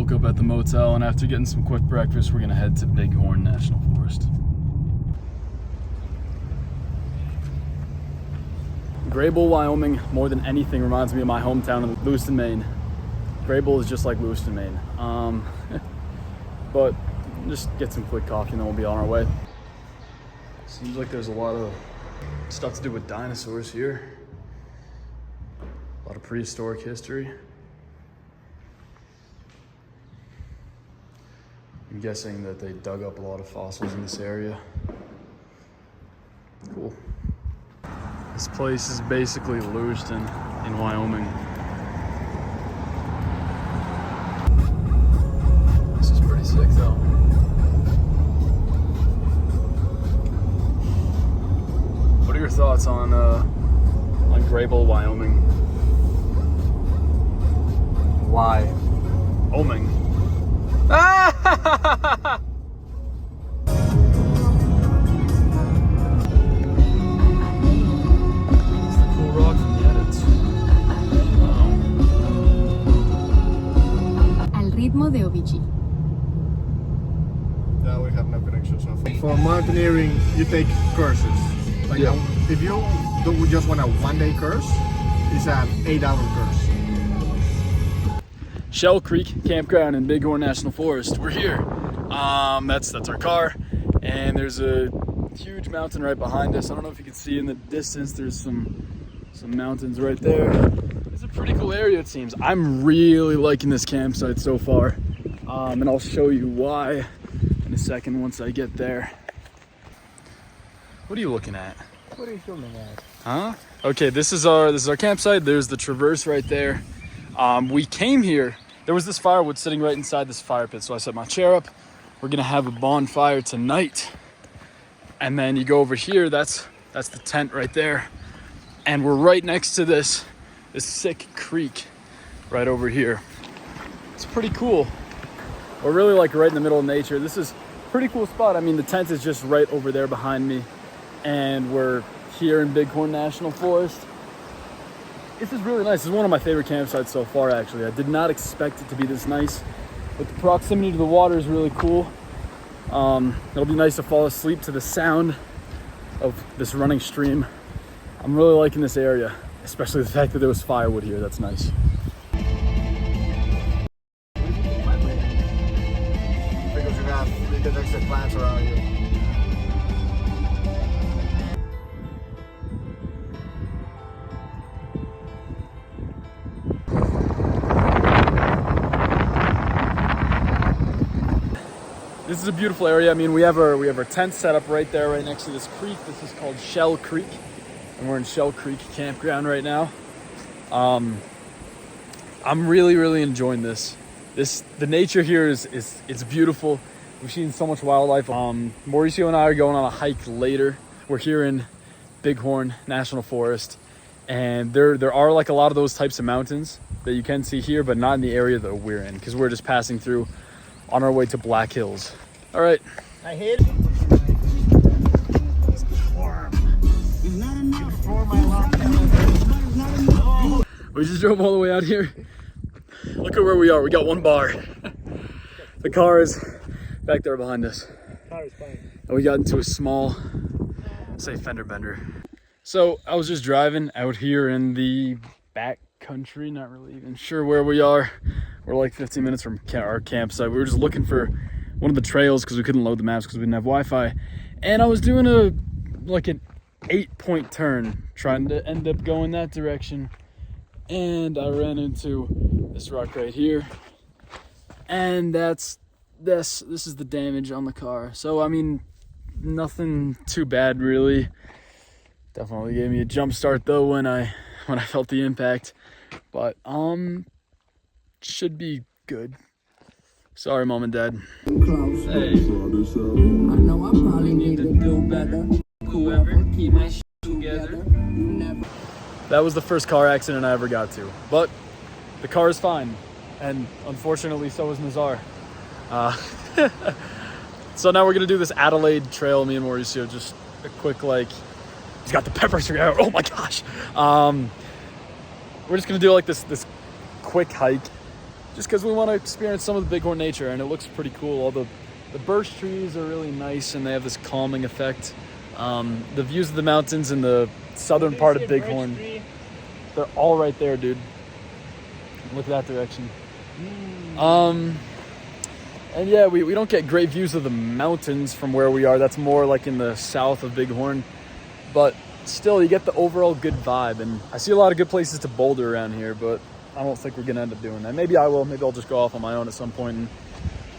woke up at the motel, and after getting some quick breakfast, we're gonna head to Bighorn National Forest. Greybull, Wyoming, more than anything, reminds me of my hometown of Lewiston, Maine. Greybull is just like Lewiston, Maine. But just get some quick coffee and then we'll be on our way. Seems like there's a lot of stuff to do with dinosaurs here. A lot of prehistoric history. I'm guessing that they dug up a lot of fossils in this area. Cool. This place is basically Lewiston in Wyoming. This is pretty sick though. What are your thoughts on Greybull, Wyoming? Why? Wyoming. Ah! De OBG. Yeah, we have no connection so far. For mountaineering, you take courses. Like if you don't just want a one-day course, it's an 8-hour course. Shell Creek Campground in Bighorn National Forest. We're here. That's our car, and there's a huge mountain right behind us. I don't know if you can see in the distance. There's some mountains right there. It's a pretty cool area, it seems. I'm really liking this campsite so far, and I'll show you why in a second once I get there. What are you looking at? What are you filming at? Huh? Okay, this is our campsite. There's the traverse right there. We came here. There was this firewood sitting right inside this fire pit, so I set my chair up. We're gonna have a bonfire tonight, and then you go over here. That's the tent right there, and we're right next to this sick creek right over here. It's pretty cool. We're really like right in the middle of nature. This is a pretty cool spot. I mean, the tent is just right over there behind me, and we're here in Bighorn National Forest. This is really nice. This is one of my favorite campsites so far, actually. I did not expect it to be this nice, but the proximity to the water is really cool. It'll be nice to fall asleep to the sound of this running stream. I'm really liking this area, especially the fact that there was firewood here. That's nice. Because you have extra plants around you. This is a beautiful area. I mean, we have our tent set up right there, right next to this creek. This is called Shell Creek, and we're in Shell Creek Campground right now. I'm really enjoying this. The nature here is beautiful. We've seen so much wildlife. Mauricio and I are going on a hike later. We're here in Bighorn National Forest, and there are like a lot of those types of mountains that you can see here, but not in the area that we're in, because we're just passing through on our way to Black Hills. All right. I hate it. It's warm. We just drove all the way out here. Look at where we are. We got one bar. The car is back there behind us. And we got into a small, say, fender bender. So I was just driving out here in the back country, not really even sure where we are. We're like 15 minutes from our campsite. We were just looking for one of the trails because we couldn't load the maps because we didn't have Wi-Fi. And I was doing an 8-point turn, trying to end up going that direction. And I ran into this rock right here. And this is the damage on the car. So, I mean, nothing too bad really. Definitely gave me a jump start though when I felt the impact. But should be good. Sorry, Mom and Dad. Hey. I know I probably need to do better. Whoever, keep my shit together. That was the first car accident I ever got to. But the car is fine. And unfortunately, so is Nazar. So now we're going to do this Adelaide trail, me and Mauricio. Just a quick, he's got the pepper spray out. Oh my gosh. We're just going to do this quick hike. just because we want to experience some of the bighorn nature, and it looks pretty cool. All the birch trees are really nice, and they have this calming effect. The views of the mountains in the southern part of Bighorn, they're all right there, dude. Look that direction. And yeah, we don't get great views of the mountains from where we are. That's more like in the south of Bighorn. But still, you get the overall good vibe. And I see a lot of good places to boulder around here, but I don't think we're going to end up doing that. Maybe I will. Maybe I'll just go off on my own at some point and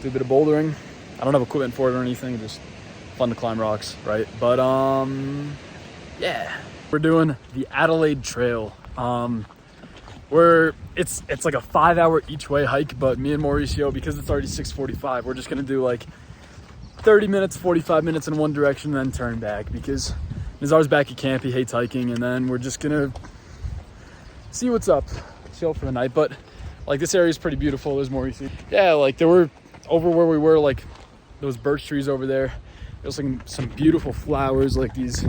do a bit of bouldering. I don't have equipment for it or anything. Just fun to climb rocks, right? But, yeah. We're doing the Adelaide Trail. It's like a 5-hour each way hike, but me and Mauricio, because it's already 6:45, we're just gonna do like 30 minutes, 45 minutes in one direction, and then turn back because Nazar's back at camp. He hates hiking, and then we're just gonna see what's up, chill for the night. But like this area is pretty beautiful. There's Mauricio. Yeah, like there were over where we were, like those birch trees over there. There's like some beautiful flowers, like these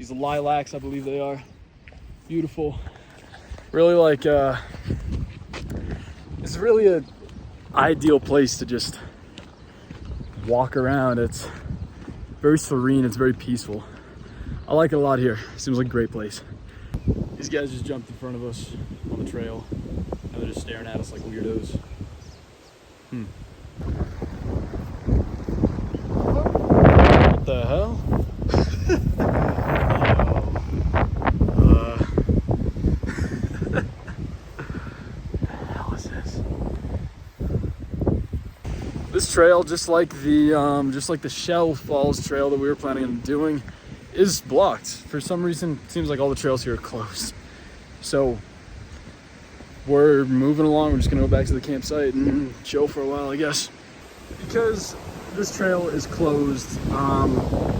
lilacs, I believe they are. Beautiful. Really like it's really a ideal place to just walk around. It's very serene, it's very peaceful. I like it a lot here. Seems like a great place. These guys just jumped in front of us on the trail and they're just staring at us like weirdos. What the hell? This trail, just like the Shell Falls trail that we were planning on doing, is blocked. For some reason, it seems like all the trails here are closed. So we're moving along. We're just gonna go back to the campsite and chill for a while, I guess. Because this trail is closed,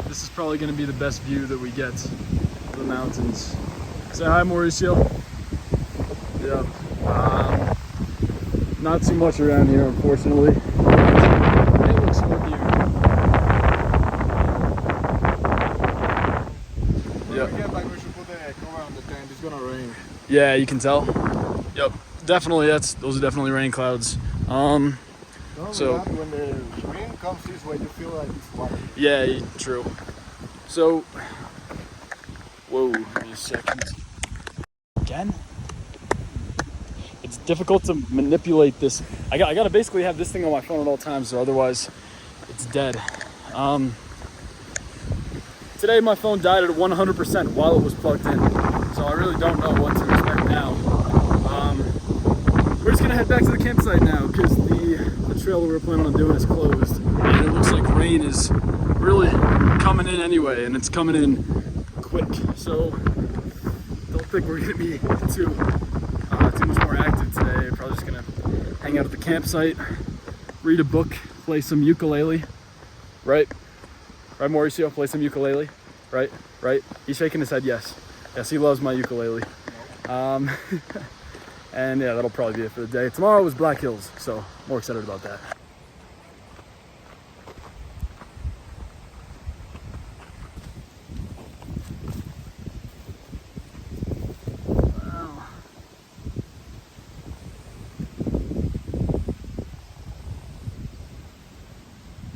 this is probably gonna be the best view that we get of the mountains. Say hi, Mauricio. Yep. Not too much around here, unfortunately. It looks more here. Yeah. Like we should put the cover on the tent. It's gonna rain. Yeah, you can tell. Yep, definitely. Those are definitely rain clouds. So when the rain comes this way, you feel like it's water. Yeah, true. So, whoa, give me a second. Again? It's difficult to manipulate this. I gotta basically have this thing on my phone at all times, or otherwise it's dead. Today my phone died at 100% while it was plugged in, so I really don't know what to expect now. We're just gonna head back to the campsite now because the trail that we were planning on doing is closed, and it looks like rain is really coming in anyway, and it's coming in quick. So don't think we're gonna be too much more active today. We're probably just gonna hang out at the campsite, read a book, play some ukulele, right? Right, Mauricio? Play some ukulele, right? Right? He's shaking his head yes. Yes, he loves my ukulele. And yeah, that'll probably be it for the day. Tomorrow is Black Hills, so more excited about that.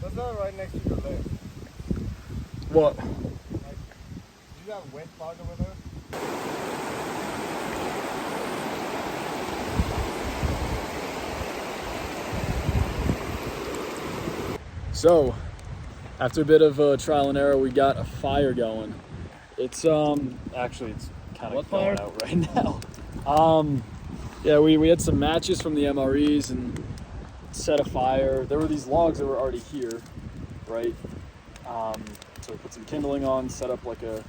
That's not right next to your leg. What? Like, do you have wet part over there? So, after a bit of trial and error, we got a fire going. It's actually it's kind of going out right now. Yeah, we had some matches from the MREs and set a fire. There were these logs that were already here, right? So we put some kindling on, set up like a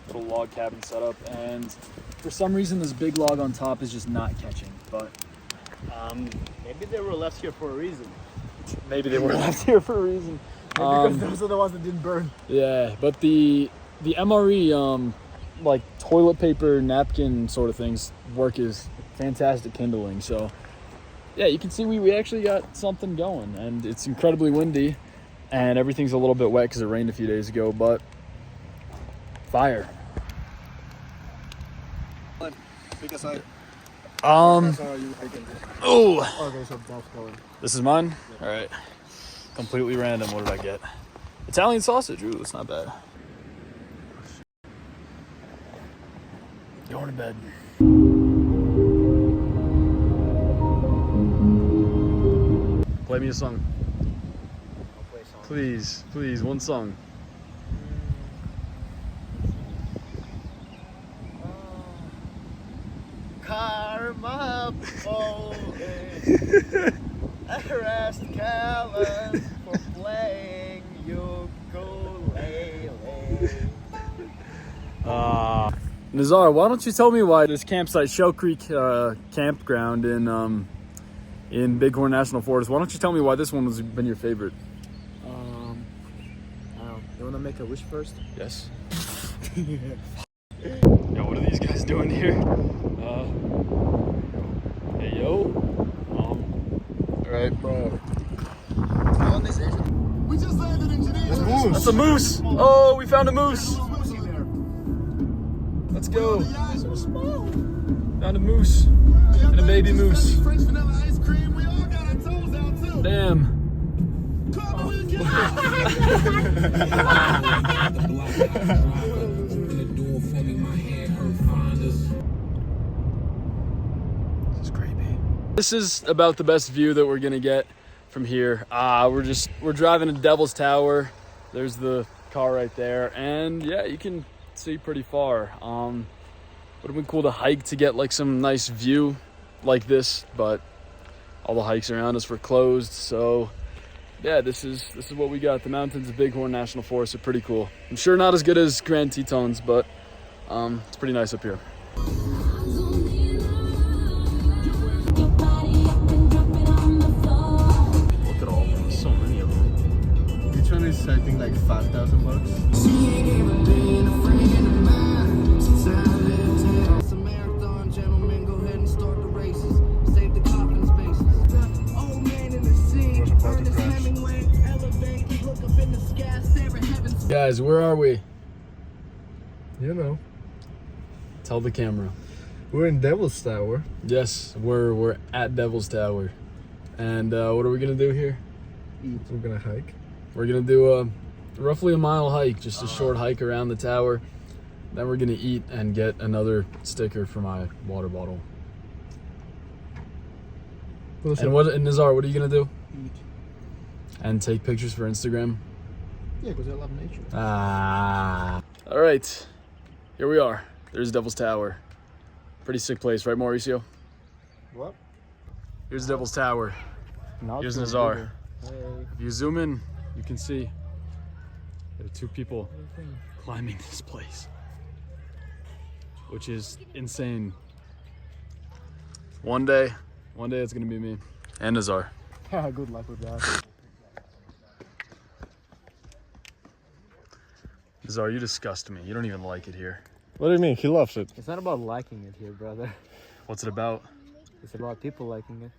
little log cabin setup, and for some reason this big log on top is just not catching. But maybe they were left here for a reason. maybe they were left here for a reason. Because those are the ones that didn't burn. Yeah, but the MRE like toilet paper napkin sort of things work is fantastic kindling. So yeah, you can see we actually got something going, and it's incredibly windy and everything's a little bit wet because it rained a few days ago, but fire. Pick a side. Oh, Okay, so that's going. this is mine? All right. Completely random. What did I get? Italian sausage. Ooh, that's not bad. Going to bed. Play me a song. I'll play a song. Please, please, one song. Karma Bowling. Arrest Kellen for playing ukulele. Nazar, why don't you tell me why this campsite, Shell Creek campground in Bighorn National Forest, why don't you tell me why this one has been your favorite? I don't know. You wanna make a wish first? Yes. Yo, what are these guys doing here? Hey, yo. All right, bro. We just landed in Geneva. That's a moose. Oh, we found a moose. Let's go. Found a moose and a baby moose. French vanilla ice cream. We all got our toes out too. Damn. This is creepy. This is about the best view that we're gonna get from here. We're driving to Devil's Tower. There's the car right there, and yeah, you can see pretty far. Would have been cool to hike to get like some nice view like this, but all the hikes around us were closed. So yeah, this is what we got. The mountains of Bighorn National Forest are pretty cool. I'm sure not as good as Grand Tetons, but it's pretty nice up here. Look at all of them. So many of them. Each one is I think like $5,000. Guys, where are we? You know, Tell the camera. we're in Devil's Tower. Yes, we're at Devil's Tower. And what are we gonna do here? We're gonna hike. We're gonna do a roughly a mile hike, just a short hike around the tower. Then we're gonna eat and get another sticker for my water bottle. And Nazar, what are you gonna do? Eat. And take pictures for Instagram? Yeah, because I love nature. All right, here we are. There's Devil's Tower. Pretty sick place, right, Mauricio? What? Here's Devil's Tower. Here's Nazar. Hey. If you zoom in, you can see there are two people climbing this place, which is insane. One day it's gonna be me and Nazar. Good luck with that. Nazar, you disgust me. You don't even like it here. What do you mean? He loves it. It's not about liking it here, brother. What's it about? It's about people liking it.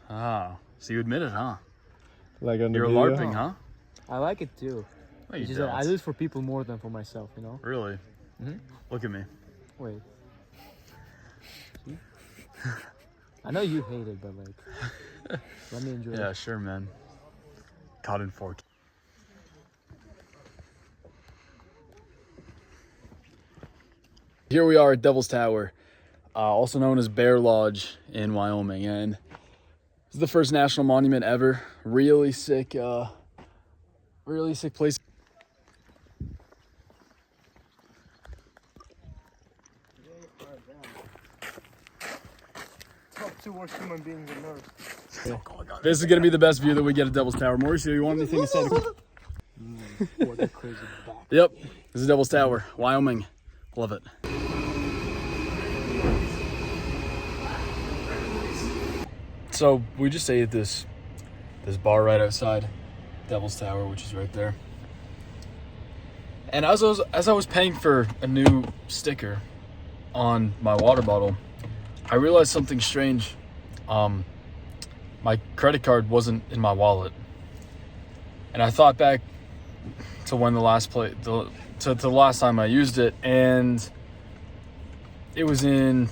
Ah, so you admit it, huh? Like on the You're video? LARPing, huh? I like it too. No, you It's just that I don't. do it for people more than for myself, you know? Really? Mhm. Look at me. Wait. See? I know you hate it, but like, let me enjoy Yeah, it. sure, man. Caught in 4K. Here we are at Devil's Tower, also known as Bear Lodge in Wyoming, and this is the first national monument ever. Really sick place. Top two worst human beings on earth. This is gonna be the best view that we get at Devil's Tower. Mauricio, you want anything to say? What a crazy back. Yep, this is Devil's Tower, Wyoming. Love it. So we just ate at this bar right outside Devil's Tower, which is right there. And as I was paying for a new sticker on my water bottle, I realized something strange. My credit card wasn't in my wallet, and I thought back to when the last to the last time I used it, and it was in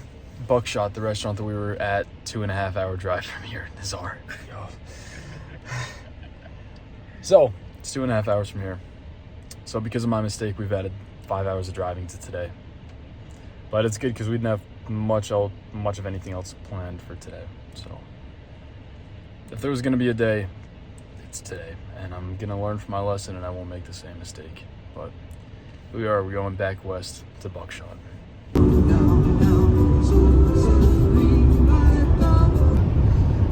Buckshot, the restaurant that we were at, 2.5 hour drive from here, Nazar. So, it's 2.5 hours from here. So because of my mistake, we've added 5 hours of driving to today. But it's good because we didn't have much of anything else planned for today. So if there was gonna be a day, it's today. And I'm gonna learn from my lesson and I won't make the same mistake. But we're going back west to Buckshot.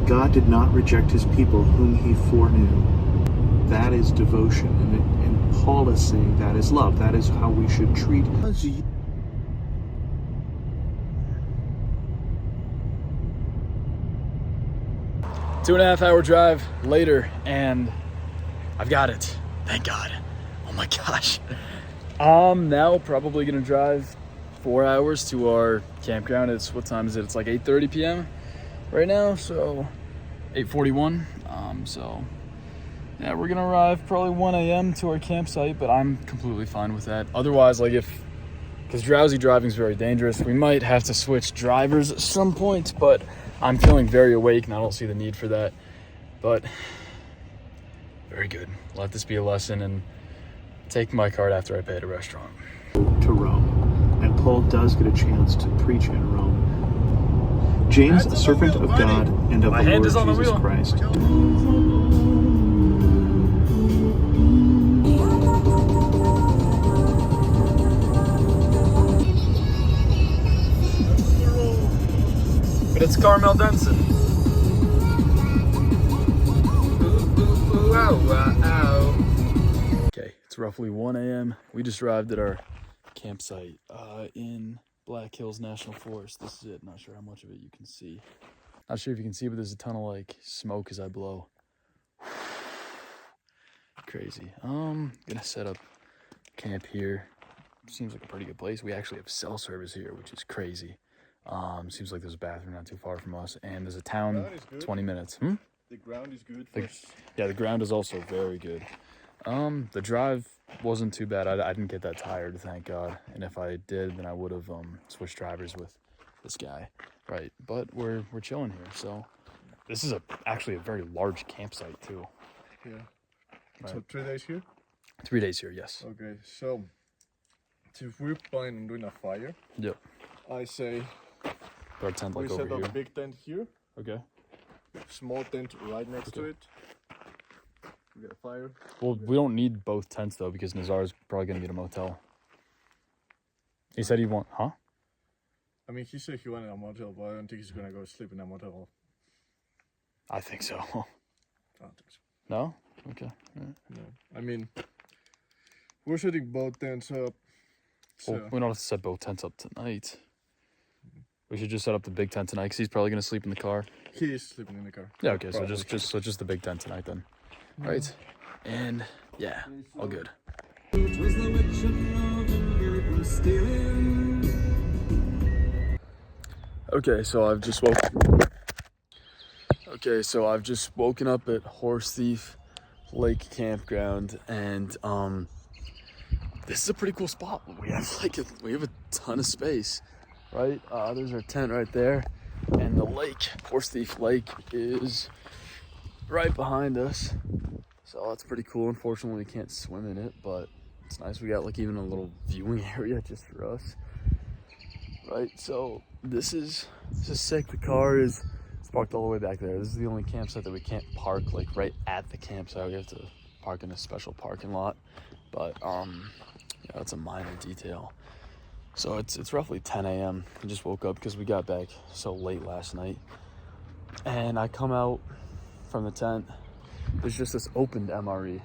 God did not reject his people whom he foreknew. That is devotion. And Paul is saying that is love. That is how we should treat. 2.5 hour drive later, and I've got it. Thank God. Oh my gosh. Now probably gonna drive 4 hours to our campground. What time is it? It's like 8:30 p.m. right now, so 8:41. So yeah, we're gonna arrive probably 1 a.m. to our campsite, but I'm completely fine with that. Otherwise, because drowsy driving is very dangerous, we might have to switch drivers at some point, but I'm feeling very awake and I don't see the need for that. But very good. Let this be a lesson and take my card after I pay at a restaurant. To Rome, and Paul does get a chance to preach in Rome. James, a servant of God and of the Lord Jesus Christ. But it's Carmel Denson. Okay, it's roughly 1 a.m. We just arrived at our campsite in Black Hills National Forest. This is it. Not sure how much of it you can see. Not sure if you can see, but there's a ton of like smoke as I blow. Crazy. Gonna set up camp here. Seems like a pretty good place. We actually have cell service here, which is crazy. Seems like there's a bathroom not too far from us, and there's a town 20 minutes. The ground is good. Yeah, the ground is also very good. The drive wasn't too bad. I didn't get that tired, thank God. And if I did, then I would have switched drivers with this guy, right? But we're chilling here. So this is actually a very large campsite too. Yeah. Right. So 3 days here? 3 days here, yes. Okay, so if we're planning on doing a fire, Yep. I say Put our tent we like set over up here. a big tent here, Okay. small tent right next to it. We got a fire. Well, we don't need both tents though because Nazar's probably gonna need a motel. He said he huh? I mean, he said he wanted a motel, but I don't think he's gonna go sleep in a motel. I think so. I don't think so. No? Okay. Right. No. I mean, we're setting both tents up. So Well, we don't have to set both tents up tonight. We should just set up the big tent tonight because he's probably gonna sleep in the car. he is sleeping in the car. Yeah. Okay. Probably. So just the big tent tonight then. Right. And yeah, all good. Okay, so I've just woken up at Horse Thief Lake Campground, and this is a pretty cool spot. We have a ton of space, right? There's our tent right there, and the lake, Horse Thief Lake, is right behind us. So that's pretty cool. Unfortunately, we can't swim in it, but it's nice. We got like even a little viewing area just for us, right? So this is sick. The car is parked all the way back there. This is the only campsite that we can't park like right at the campsite. We have to park in a special parking lot, but yeah, that's a minor detail. So it's roughly 10 a.m. I just woke up because we got back so late last night, and I come out from the tent. There's just this opened MRE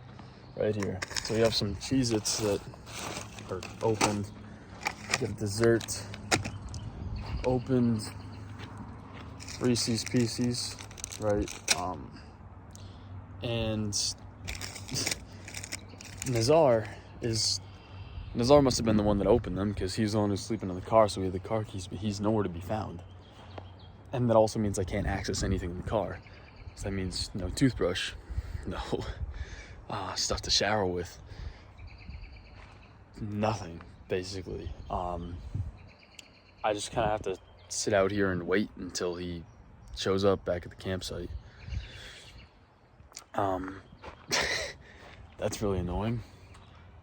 right here. So we have some Cheez-Its that are opened. We have dessert, opened Reese's Pieces, right? And Nazar must have been the one that opened them because he's the one who's sleeping in the car, so we have the car keys, but he's nowhere to be found. And that also means I can't access anything in the car. So that means no toothbrush, no stuff to shower with, nothing, basically. I just kind of have to sit out here and wait until he shows up back at the campsite. That's really annoying,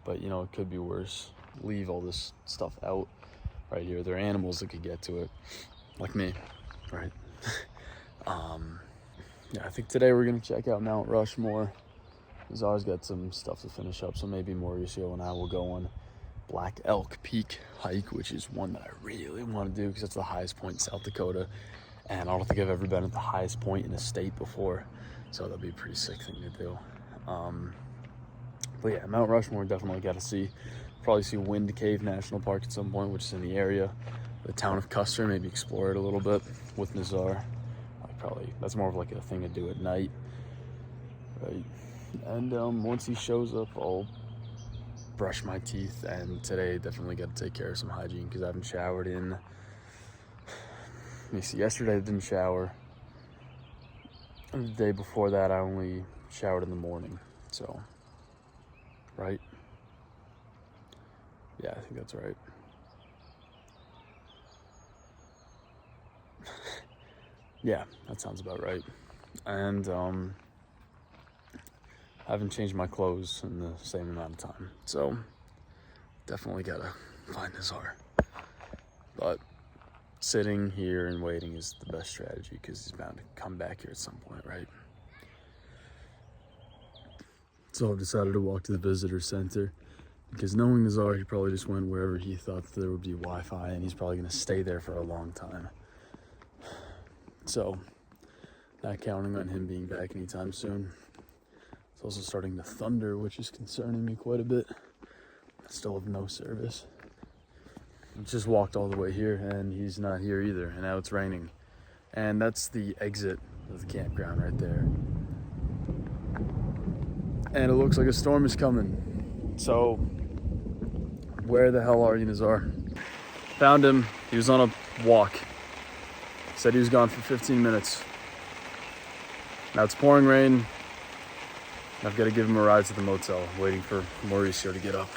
but you know, it could be worse. Leave all this stuff out right here. There are animals that could get to it, like me, right? Yeah, I think today we're gonna check out Mount Rushmore. Nazar's got some stuff to finish up, so maybe Mauricio and I will go on Black Elk Peak hike, which is one that I really want to do because it's the highest point in South Dakota, and I don't think I've ever been at the highest point in a state before, so that'll be a pretty sick thing to do. But yeah, Mount Rushmore definitely got to see. Probably see Wind Cave National Park at some point, which is in the area. The town of Custer, maybe explore it a little bit with Nazar. Probably that's more of like a thing to do at night, right? And once he shows up, I'll brush my teeth, and today definitely got to take care of some hygiene because I haven't showered in, let me see, yesterday I didn't shower, and the day before that I only showered in the morning, so, right? Yeah, I think that's right. Yeah, that sounds about right. And I haven't changed my clothes in the same amount of time, so definitely gotta find Nazar. But sitting here and waiting is the best strategy because he's bound to come back here at some point, right? So I've decided to walk to the visitor center because knowing Nazar, he probably just went wherever he thought that there would be Wi-Fi, and he's probably gonna stay there for a long time. So, not counting on him being back anytime soon. It's also starting to thunder, which is concerning me quite a bit. I still have no service. I just walked all the way here, and he's not here either, and now it's raining. And that's the exit of the campground right there. And it looks like a storm is coming. So, where the hell are you, Nazar? Found him. He was on a walk. Said he was gone for 15 minutes. Now it's pouring rain. I've got to give him a ride to the motel, waiting for Mauricio to get up.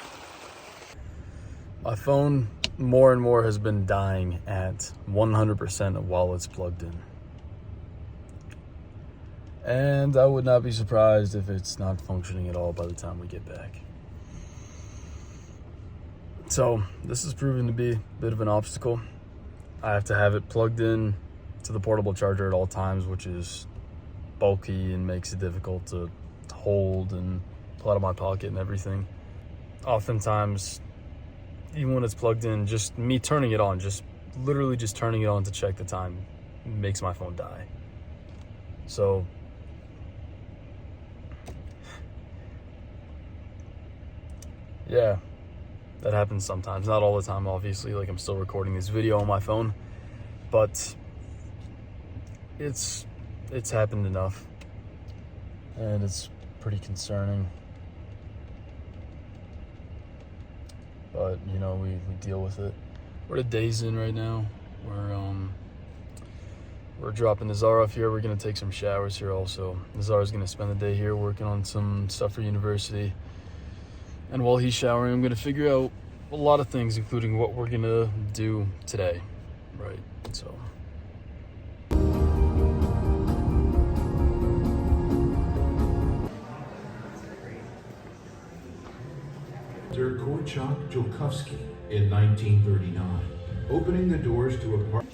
My phone more and more has been dying at 100% while it's plugged in. And I would not be surprised if it's not functioning at all by the time we get back. So this has proven to be a bit of an obstacle. I have to have it plugged in to the portable charger at all times, which is bulky and makes it difficult to hold and pull out of my pocket and everything. Oftentimes, even when it's plugged in, just me turning it on, just literally just turning it on to check the time makes my phone die. So yeah, that happens sometimes. Not all the time, obviously. Like, I'm still recording this video on my phone, but it's happened enough, and it's pretty concerning. But you know, we deal with it. We're a days in right now. We're dropping Nazar off here. We're gonna take some showers here also. Nazar's gonna spend the day here working on some stuff for university. And while he's showering, I'm gonna figure out a lot of things, including what we're gonna do today, right? So. Korchak Joukowski in 1939, opening the doors to a park.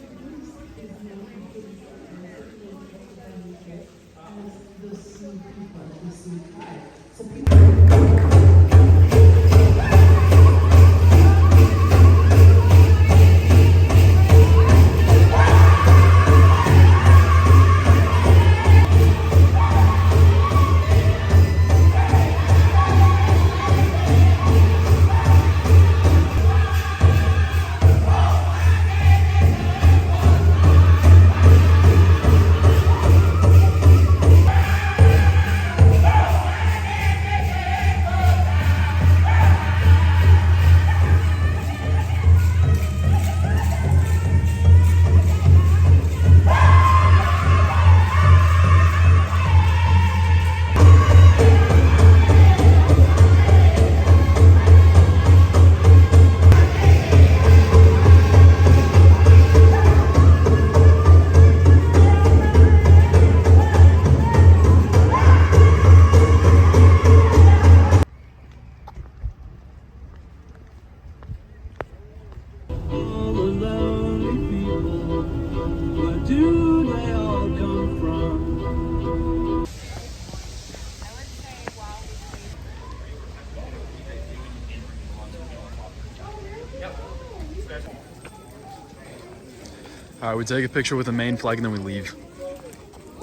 All right, we take a picture with the main flag and then we leave.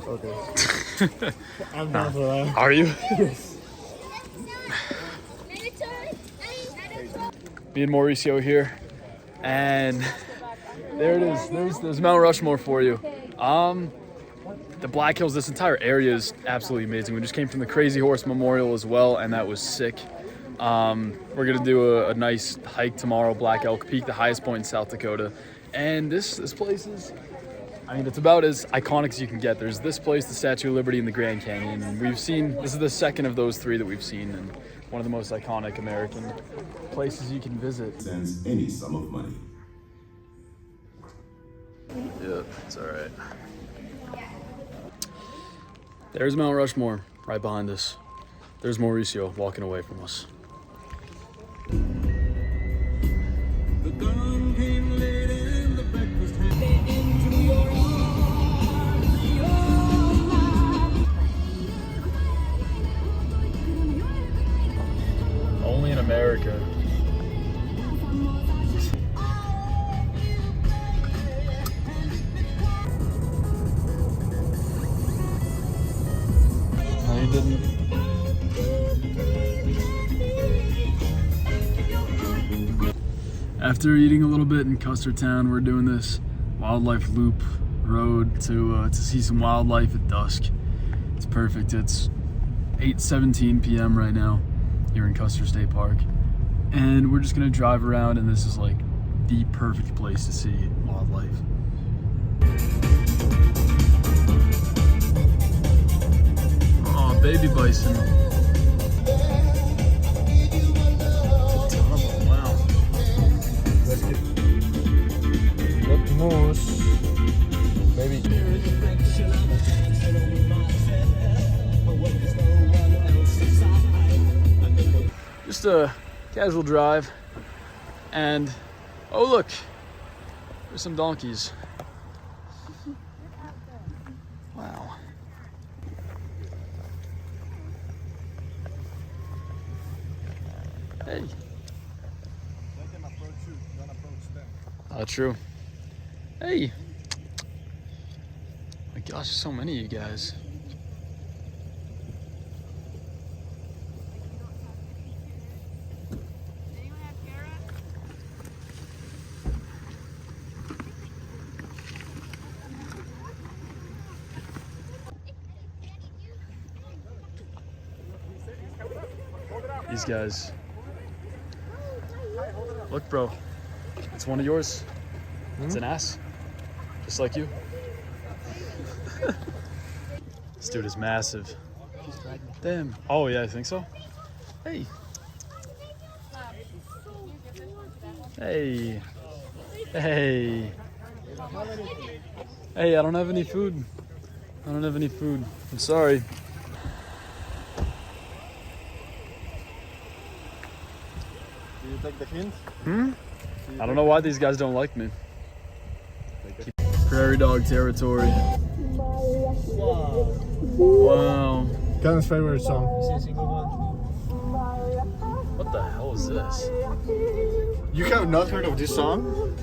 Okay. I'm down for that. Are you? Yes. Me and Mauricio here, and there it is. There's Mount Rushmore for you. The Black Hills, this entire area is absolutely amazing. We just came from the Crazy Horse Memorial as well, and that was sick. We're gonna do a nice hike tomorrow, Black Elk Peak, the highest point in South Dakota. And this place is, I mean, it's about as iconic as you can get. There's this place, the Statue of Liberty, and the Grand Canyon. And we've seen, this is the second of those three that we've seen, and one of the most iconic American places you can visit. Sends any sum of money. Yeah, it's all right. There's Mount Rushmore right behind us. There's Mauricio walking away from us. The gun came late and the breakfast had into your Only in America. No, you didn't. After eating a little bit in Custer Town, we're doing this wildlife loop road to see some wildlife at dusk. It's perfect. It's 8:17 p.m. right now here in Custer State Park, and we're just gonna drive around, and this is like the perfect place to see wildlife. Oh, baby bison. Wow. What moose? Maybe. Just a casual drive, and oh look, there's some donkeys. Wow. Hey. They can approach you, don't approach them. True. Hey. My gosh, there's so many of you guys. These guys. Look, bro. It's one of yours. It's an ass. Just like you. This dude is massive. Damn. Oh, yeah, I think so. Hey. Hey. Hey. Hey, I don't have any food. I don't have any food. I'm sorry. Do you take the hint? I don't know why these guys don't like me. Prairie dog territory. Wow. Kellen's favorite song. What the hell is this? You have not heard of this song?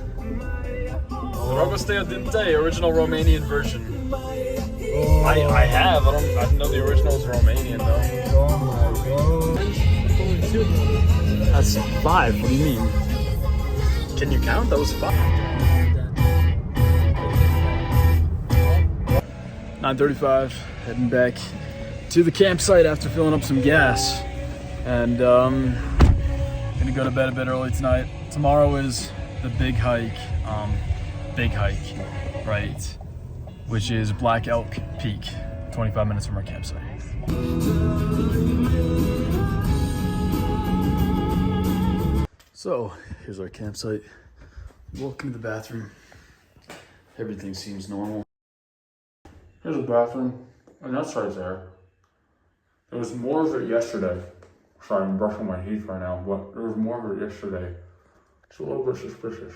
Robostea Dinte, original Romanian version. Oh, I have. I didn't know the original was Romanian though. oh my god. That's 5. What do you mean? Can you count? That was 5. 9:35. Heading back to the campsite after filling up some gas, and gonna go to bed a bit early tonight. Tomorrow is the big hike. Right? Which is Black Elk Peak, 25 minutes from our campsite. So, here's our campsite. Welcome to the bathroom. Everything seems normal. Here's the bathroom, and that's right there. There was more of it yesterday. Sorry, I'm brushing my teeth right now, but there was more of it yesterday. It's a little bit suspicious.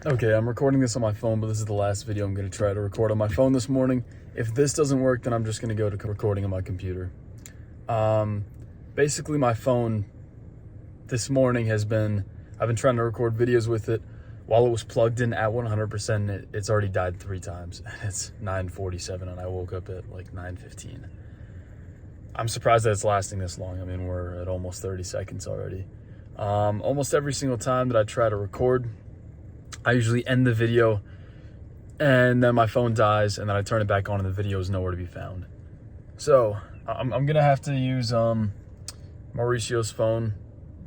Okay, I'm recording this on my phone, but this is the last video I'm gonna try to record on my phone this morning. If this doesn't work, then I'm just gonna go to recording on my computer. Basically my phone this morning I've been trying to record videos with it while it was plugged in at 100%, it's already died 3 times. And it's 9:47 and I woke up at like 9:15. I'm surprised that it's lasting this long. I mean, we're at almost 30 seconds already. Almost every single time that I try to record, I usually end the video and then my phone dies and then I turn it back on and the video is nowhere to be found. So I'm gonna have to use Mauricio's phone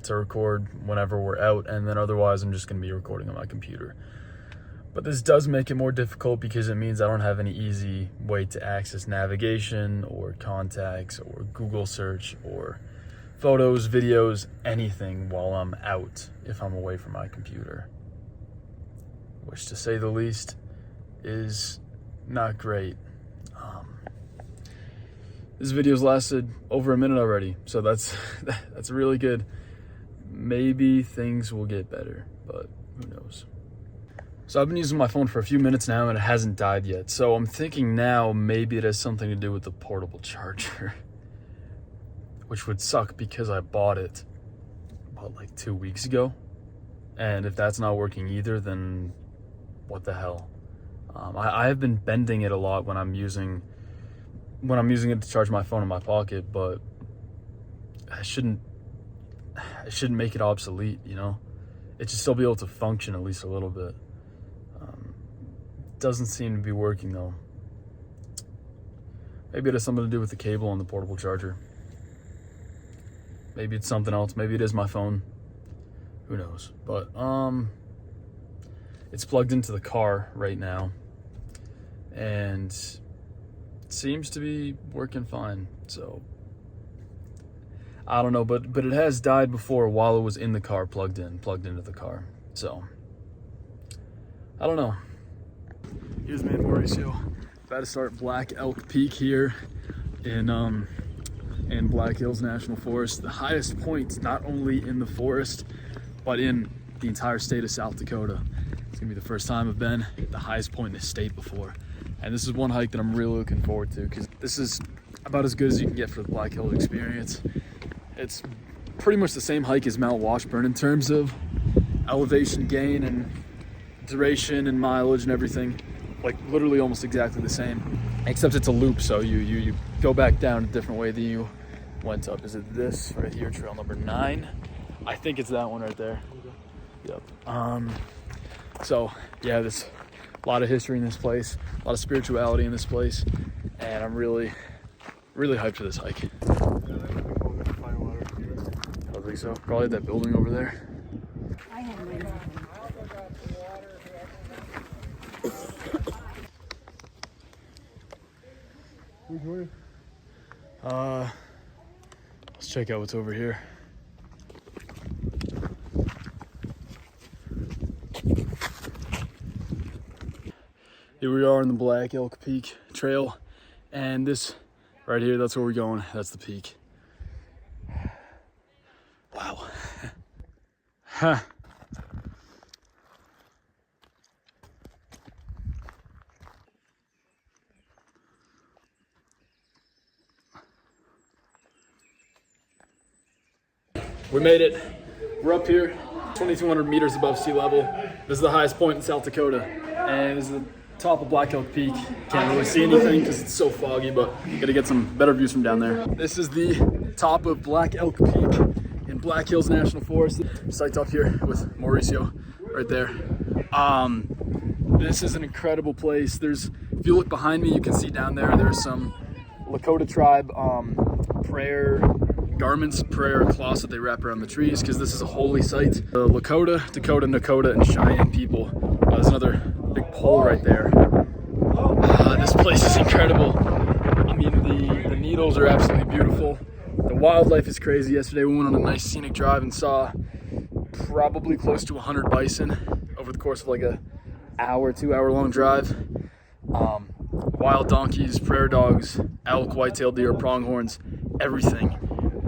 to record whenever we're out, and then otherwise I'm just gonna be recording on my computer. But this does make it more difficult because it means I don't have any easy way to access navigation or contacts or Google search or photos, videos, anything while I'm out if I'm away from my computer. Which, to say the least, is not great. This video's lasted over a minute already, so that's really good. Maybe things will get better, but who knows. So I've been using my phone for a few minutes now and it hasn't died yet. So I'm thinking now maybe it has something to do with the portable charger, which would suck because I bought it about like 2 weeks ago. And if that's not working either, then what the hell? I have been bending it a lot when I'm using it to charge my phone in my pocket, but I shouldn't make it obsolete, you know? It should still be able to function at least a little bit. Doesn't seem to be working though. Maybe it has something to do with the cable on the portable charger. Maybe it's something else. Maybe it is my phone. Who knows? But it's plugged into the car right now and it seems to be working fine. So I don't know, but it has died before while it was in the car, plugged into the car. So I don't know. Here's me and Mauricio about to start Black Elk Peak here in Black Hills National Forest, the highest point not only in the forest but in the entire state of South Dakota. It's gonna be the first time I've been at the highest point in the state before, and this is one hike that I'm really looking forward to because this is about as good as you can get for the Black Hills experience. It's pretty much the same hike as Mount Washburn in terms of elevation gain and duration and mileage and everything. Like literally almost exactly the same, except it's a loop, so you go back down a different way than you went up. Is it this right here, trail number 9? I think it's that one right there. Yep. So yeah, there's a lot of history in this place, a lot of spirituality in this place, and I'm really hyped for this hike. I don't think so. Probably that building over there. Let's check out what's over here. Here we are in the Black Elk Peak Trail, and this right here, that's where we're going. That's the peak. Wow. Huh. We made it. We're up here, 2,200 meters above sea level. This is the highest point in South Dakota, and this is the top of Black Elk Peak. Can't really see anything because it's so foggy, but gotta get some better views from down there. This is the top of Black Elk Peak in Black Hills National Forest. Psyched up here with Mauricio right there. This is an incredible place. If you look behind me, you can see down there's some Lakota tribe prayer garments, prayer cloths that they wrap around the trees because this is a holy site. The Lakota, Dakota, Nakota, and Cheyenne people. There's another big pole right there. This place is incredible. I mean, the needles are absolutely beautiful. The wildlife is crazy. Yesterday we went on a nice scenic drive and saw probably close to 100 bison over the course of like a 2-hour long drive. Wild donkeys, prairie dogs, elk, white-tailed deer, pronghorns, everything.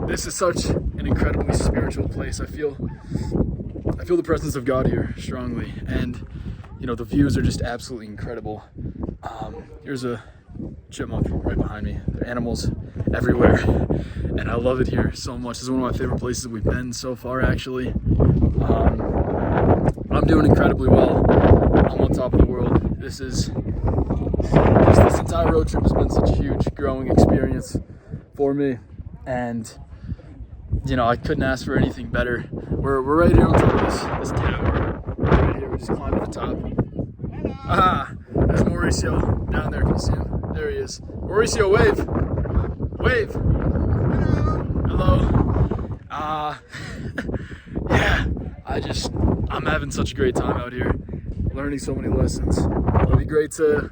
This is such an incredibly spiritual place. I feel the presence of God here strongly, and you know, the views are just absolutely incredible. Here's a chipmunk right behind me. There are animals everywhere, and I love it here so much. This is one of my favorite places we've been so far, actually. I'm doing incredibly well. I'm on top of the world. This entire road trip has been such a huge growing experience for me, and you know, I couldn't ask for anything better. We're right here on top of this tower. Right here, we just climbed to the top. Ah, there's Mauricio down there. Can you see him? There he is. Mauricio, wave. Wave. Hello. Yeah, I'm having such a great time out here, learning so many lessons. It'll be great to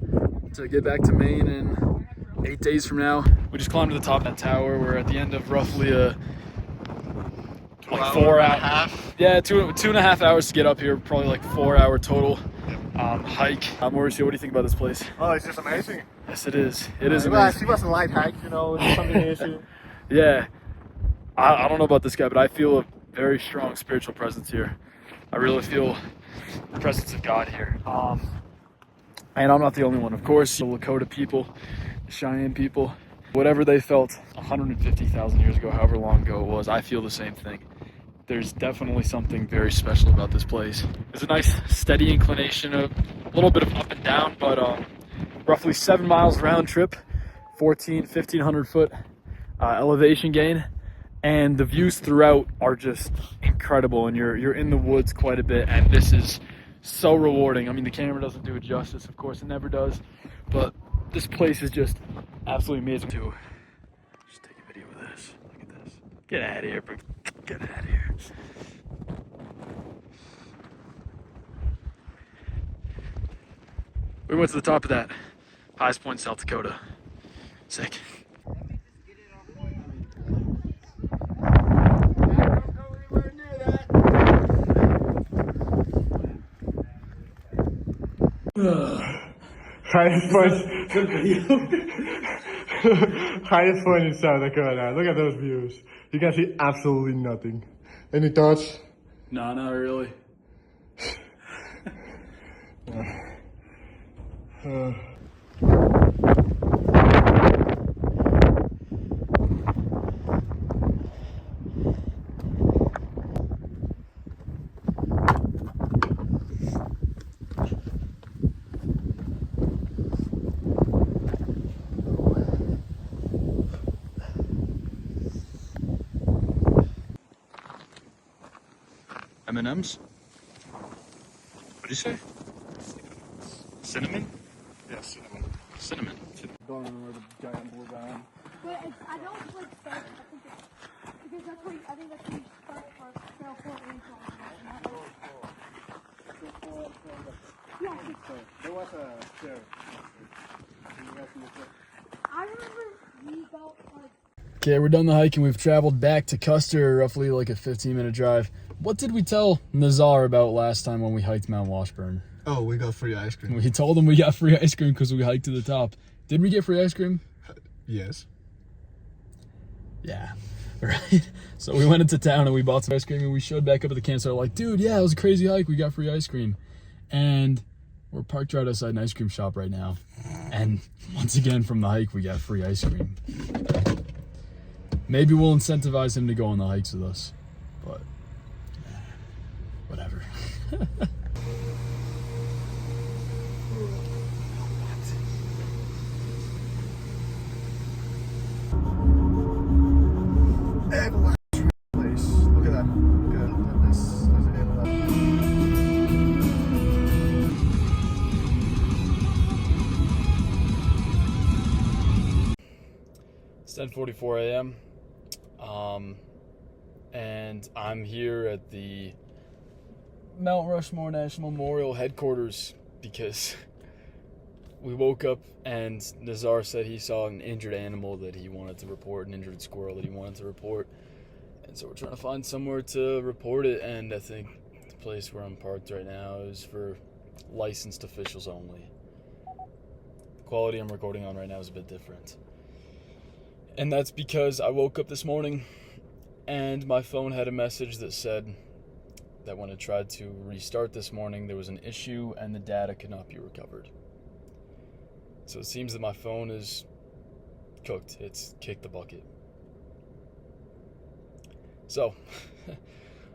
get back to Maine in 8 days from now. We just climbed to the top of that tower. We're at the end of roughly a like 4 hour. Yeah, two and a half hours to get up here. Probably like 4 hour total hike. Mauricio, what do you think about this place? Oh, it's just amazing. Yes, it is. It is amazing. It was a light hike, you know, it's something easy. Yeah, I don't know about this guy, but I feel a very strong spiritual presence here. I really feel the presence of God here. And I'm not the only one, of course. The Lakota people, the Cheyenne people, whatever they felt 150,000 years ago, however long ago it was, I feel the same thing. There's definitely something very special about this place. There's a nice steady inclination, a little bit of up and down, but roughly 7 miles round trip, 1,500 foot elevation gain. And the views throughout are just incredible, and you're in the woods quite a bit, and this is so rewarding. I mean, the camera doesn't do it justice, of course, it never does, but this place is just absolutely amazing too. Just take a video of this. Look at this. Get out of here, bro. Get out of here. We went to the top of that. Highest point in South Dakota. Sick. Highest point in South Dakota. Look at those views. You can see absolutely nothing. Any thoughts? No, not really. M&M's? What'd you say? Cinnamon? Yeah, cinnamon. Cinnamon. Don't remember the giant blue guy. But it's, I don't like that. Because that's where I think that's where you start for trail 4 and yeah. There was a chair. I remember we got like. Okay, we're done the hike and we've traveled back to Custer, roughly like a 15-minute drive. What did we tell Nazar about last time when we hiked Mount Washburn? Oh, we got free ice cream. We told him we got free ice cream because we hiked to the top. Didn't we get free ice cream? Yes. Yeah, right. So we went into town and we bought some ice cream and we showed back up at the campsite like, dude, yeah, it was a crazy hike. We got free ice cream. And we're parked right outside an ice cream shop right now. And once again from the hike, we got free ice cream. Maybe we'll incentivize him to go on the hikes with us, but whatever. Place. Look at that. Look at that. That's the end of that. It's 10:44 a.m. And I'm here at the Mount Rushmore National Memorial headquarters because we woke up and Nazar said he saw an injured animal that he wanted to report, an injured squirrel that he wanted to report. And so we're trying to find somewhere to report it, and I think the place where I'm parked right now is for licensed officials only. The quality I'm recording on right now is a bit different. And that's because I woke up this morning and my phone had a message that said that when it tried to restart this morning, there was an issue and the data could not be recovered. So it seems that my phone is cooked. It's kicked the bucket. So,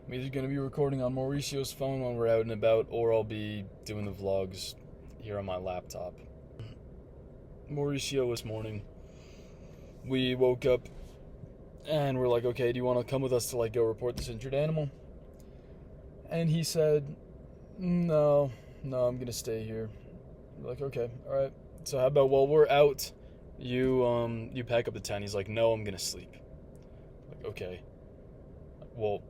I'm either going to be recording on Mauricio's phone when we're out and about, or I'll be doing the vlogs here on my laptop. Mauricio this morning, we woke up and we're like, okay, do you want to come with us to like go report this injured animal? And he said, no, I'm going to stay here. We're like, okay, all right. So how about while we're out, you pack up the tent? He's like, no, I'm going to sleep. Like, okay. Well,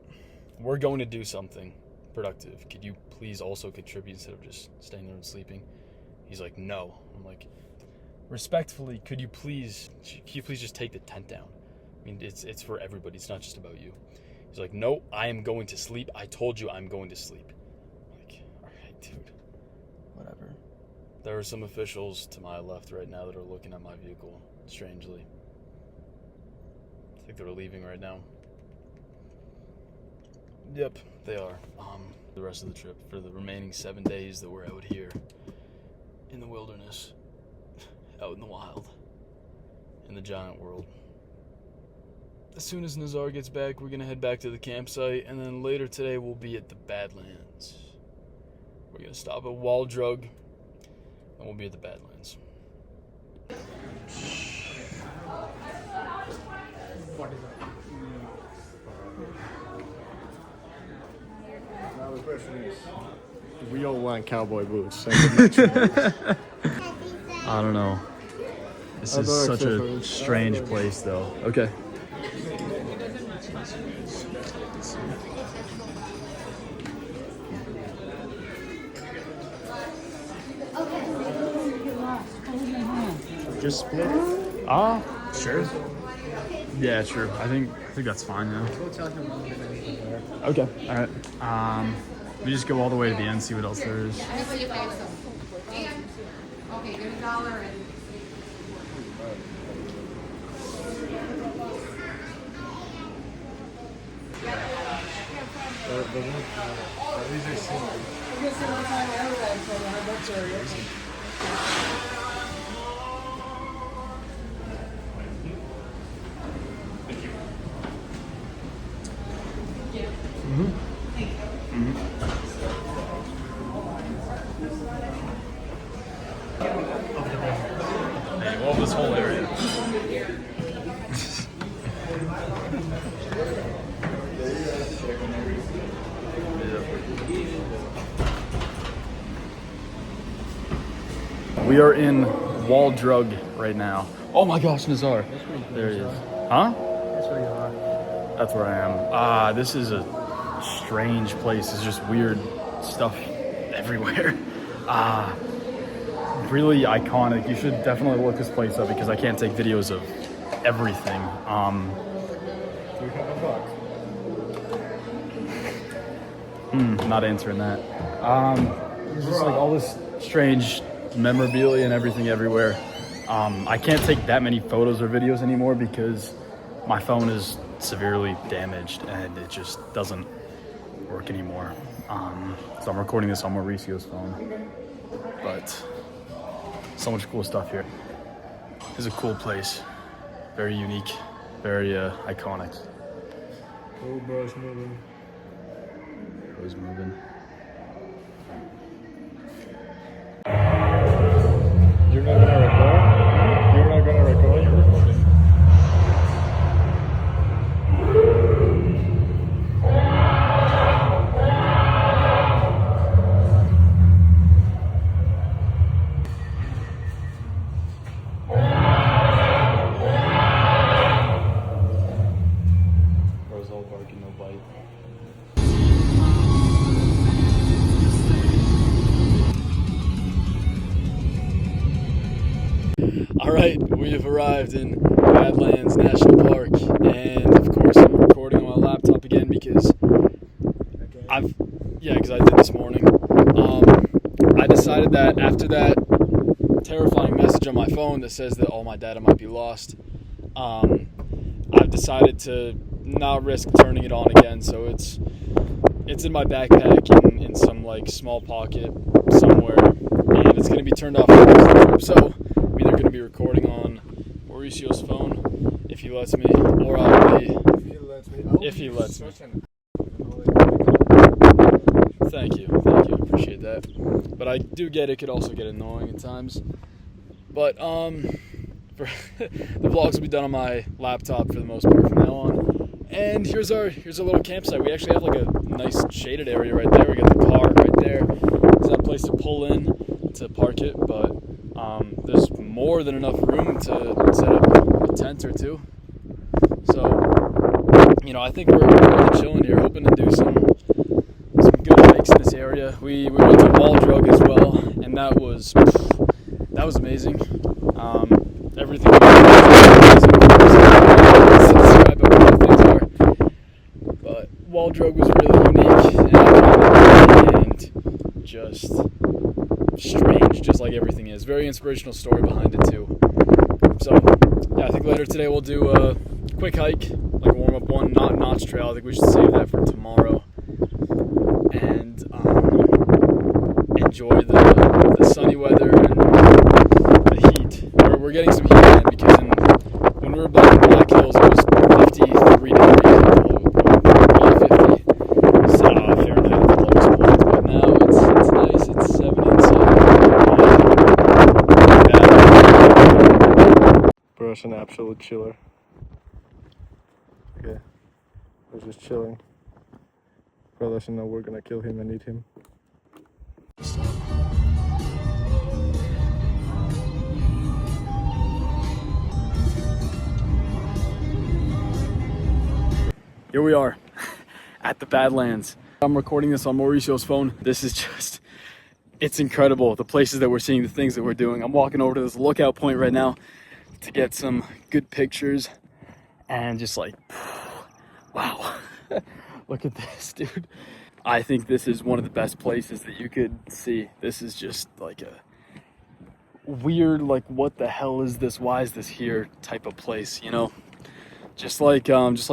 we're going to do something productive. Could you please also contribute instead of just staying there and sleeping? He's like, no. I'm like, respectfully, could you please just take the tent down? I mean, it's for everybody. It's not just about you. He's like, no, I am going to sleep. I told you I'm going to sleep. I'm like, all right, dude, whatever. There are some officials to my left right now that are looking at my vehicle, strangely. I think they're leaving right now. Yep, they are. The rest of the trip for the remaining 7 days that we're out here in the wilderness, out in the wild, in the giant world. As soon as Nazar gets back, we're gonna head back to the campsite, and then later today we'll be at the Badlands. We're gonna stop at Wall Drug, and we'll be at the Badlands. Now the question is, we all want cowboy boots. I don't know. This is such a strange place, though. Okay. Just split. Sure. Yeah, sure. I think that's fine. Yeah. Okay. All right. We just go all the way to the end, see what else there is. Okay, there's $1 and Hey, well, this whole area. We are in Wall Drug right now. Oh my gosh, Nazar. There he is. Huh? That's where you are. That's where I am. This is a strange place. It's just weird stuff everywhere. Really iconic. You should definitely look this place up because I can't take videos of everything. Not answering that. There's just like all this strange memorabilia and everything everywhere. I can't take that many photos or videos anymore because my phone is severely damaged and it just doesn't work anymore. So I'm recording this on Mauricio's phone. But so much cool stuff here. This is a cool place. Very unique, very iconic. Oh, bro's moving. Bro's moving. You're not gonna record? You're not gonna record? You're recording. Bro's all barking, no bite. All right, we have arrived in Badlands National Park, and of course I'm recording on my laptop again because I did this morning. I decided that after that terrifying message on my phone that says that all my data might be lost, I've decided to not risk turning it on again. So it's in my backpack in some like small pocket somewhere, and it's gonna be turned off for the rest of the trip. So I'm either gonna be recording on Mauricio's phone if he lets me, or I'll be if he lets me. thank you, appreciate that. But I do get it could also get annoying at times. But for the vlogs will be done on my laptop for the most part from now on. And here's our little campsite. We actually have like a nice shaded area right there. We got the car right there. There's that place to pull in to park it, but there's more than enough room to set up a tent or two. So, you know, I think we're really chilling here, hoping to do some good hikes in this area. We went to Wall Drug as well, and that was amazing. Everything was amazing. To describe what the things are, but Wall Drug was really unique and just strange, just like everything is. Very inspirational story behind it too. So yeah, I think later today we'll do a quick hike, like a warm-up one, not Notch Trail. I think we should save that for tomorrow and enjoy the sunny weather and the heat. We're getting some heat in because when we were back in Black Hills it was 53 degrees at the low point, 50 Fahrenheit at the lowest point, but now it's nice, it's 70 inside. Bro's an absolute chiller. Okay, we're just chilling. Bro doesn't know we're gonna kill him and eat him. Here we are at the Badlands. I'm recording this on Mauricio's phone. This is just, it's incredible. The places that we're seeing, the things that we're doing. I'm walking over to this lookout point right now to get some good pictures and just like, wow, look at this, dude. I think this is one of the best places that you could see. This is just like a weird, like, what the hell is this? Why is this here type of place, you know? Just like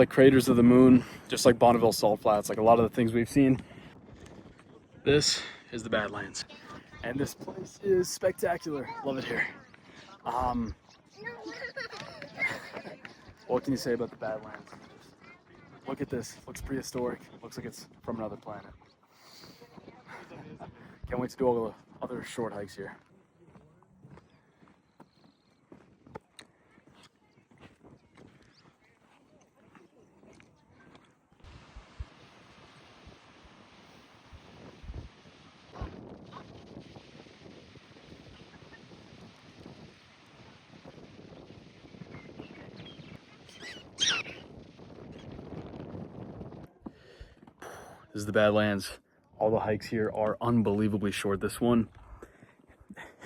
Craters of the Moon, just like Bonneville Salt Flats, like a lot of the things we've seen. This is the Badlands, and this place is spectacular. Love it here. What can you say about the Badlands? Look at this. Looks prehistoric. Looks like it's from another planet. Can't wait to do all the other short hikes here. This is the Badlands. All the hikes here are unbelievably short. This one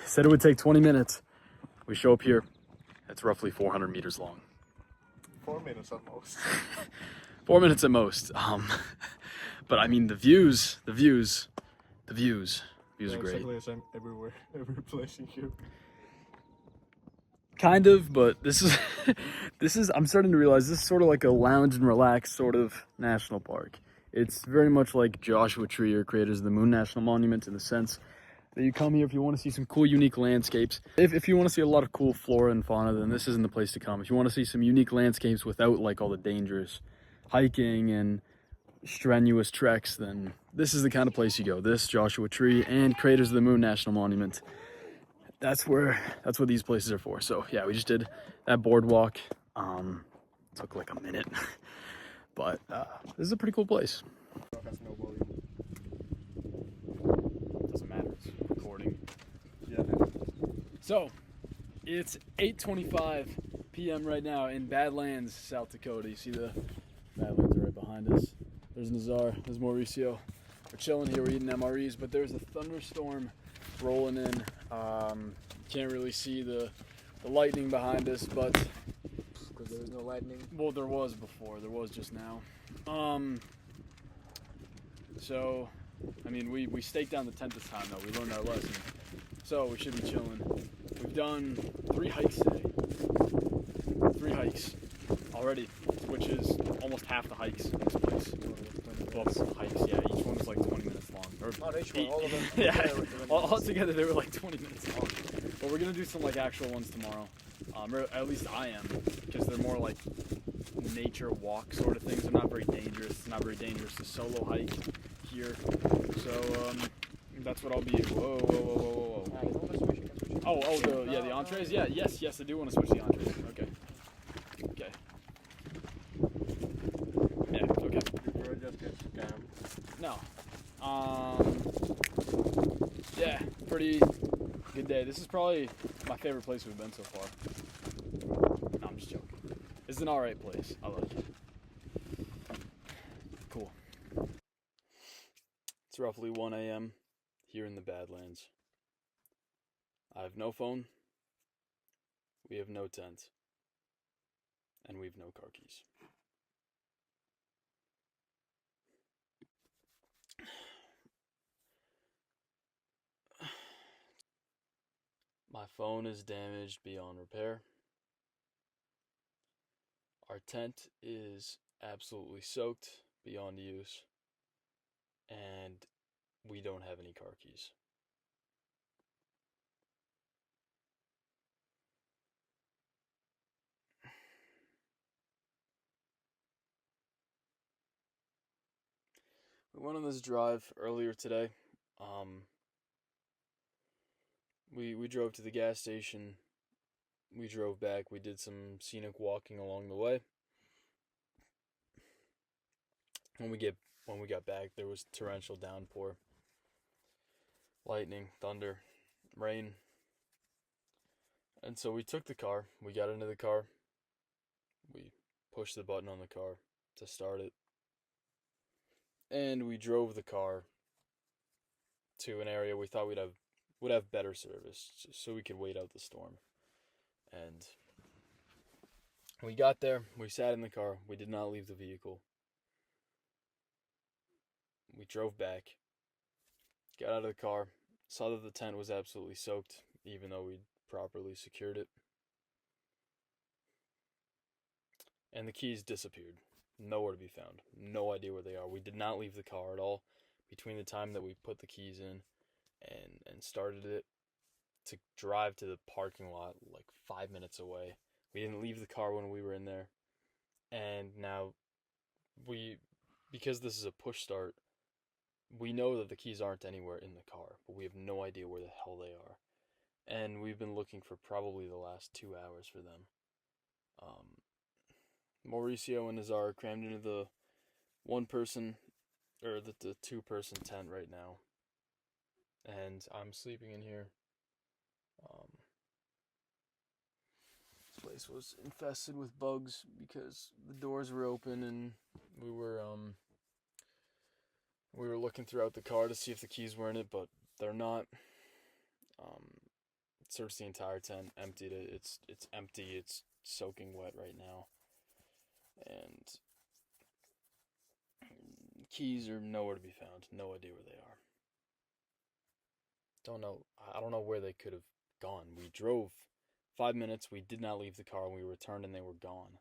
said it would take 20 minutes. We show up here, it's roughly 400 meters long. 4 minutes at most. 4 minutes at most. But I mean, the views are great. Exactly the same everywhere, every place in here. Kind of, but this is, I'm starting to realize this is sort of like a lounge and relax sort of national park. It's very much like Joshua Tree or Craters of the Moon National Monument in the sense that you come here if you want to see some cool, unique landscapes. If you want to see a lot of cool flora and fauna, then this isn't the place to come. If you want to see some unique landscapes without like all the dangerous hiking and strenuous treks, then this is the kind of place you go. This, Joshua Tree, and Craters of the Moon National Monument. That's what these places are for. So yeah, we just did that boardwalk. Took like a minute. But this is a pretty cool place. Doesn't matter, it's recording. Yeah. So, it's 8:25 p.m. right now in Badlands, South Dakota. You see the Badlands are right behind us. There's Nazar, there's Mauricio. We're chilling here, we're eating MREs, but there's a thunderstorm rolling in. Can't really see the lightning behind us, but Because there was no lightning. well, there was before. There was just now. So, I mean, we staked down the tent this time, though. We learned our lesson. So, we should be chilling. We've done 3 hikes today. 3 hikes already, which is almost half the hikes in this place. Well, hikes, yeah. Each one was like 20 minutes long. Or Not each one, all of them. yeah, all together they were like 20 minutes long. But we're going to do some like actual ones tomorrow. Or at least I am, because they're more like nature walk sort of things. They're not very dangerous. It's not very dangerous to solo hike here. So that's what I'll be. Whoa. You don't want to switch? You can switch. The entrees. Yeah, yes, I do want to switch the entrees. Okay. Yeah, okay. Before it just gets scammed. No. Yeah, pretty good day. This is probably my favorite place we've been so far. No, I'm just joking. It's an alright place. I like it. Cool. It's roughly 1 a.m. here in the Badlands. I have no phone. We have no tent. And we have no car keys. My phone is damaged beyond repair. Our tent is absolutely soaked beyond use. And we don't have any car keys. We went on this drive earlier today. We drove to the gas station. We drove back. We did some scenic walking along the way. When we got back, there was torrential downpour, lightning, thunder, rain. And so we took the car. We got into the car. We pushed the button on the car to start it. And we drove the car to an area we thought would have better service, so we could wait out the storm. And we got there, we sat in the car, we did not leave the vehicle. We drove back, got out of the car, saw that the tent was absolutely soaked, even though we'd properly secured it. And the keys disappeared. Nowhere to be found. No idea where they are. We did not leave the car at all between the time that we put the keys in and started it to drive to the parking lot like 5 minutes away. We didn't leave the car when we were in there. And now because this is a push start, we know that the keys aren't anywhere in the car, but we have no idea where the hell they are. And we've been looking for probably the last 2 hours for them. Mauricio and Nazar crammed into the the 2-person tent right now. And I'm sleeping in here. This place was infested with bugs because the doors were open and we were looking throughout the car to see if the keys were in it, but they're not. Searched the entire tent, emptied it. It's empty. It's soaking wet right now. And keys are nowhere to be found. No idea where they are. I don't know where they could have gone. We drove 5 minutes. We did not leave the car. We returned and they were gone.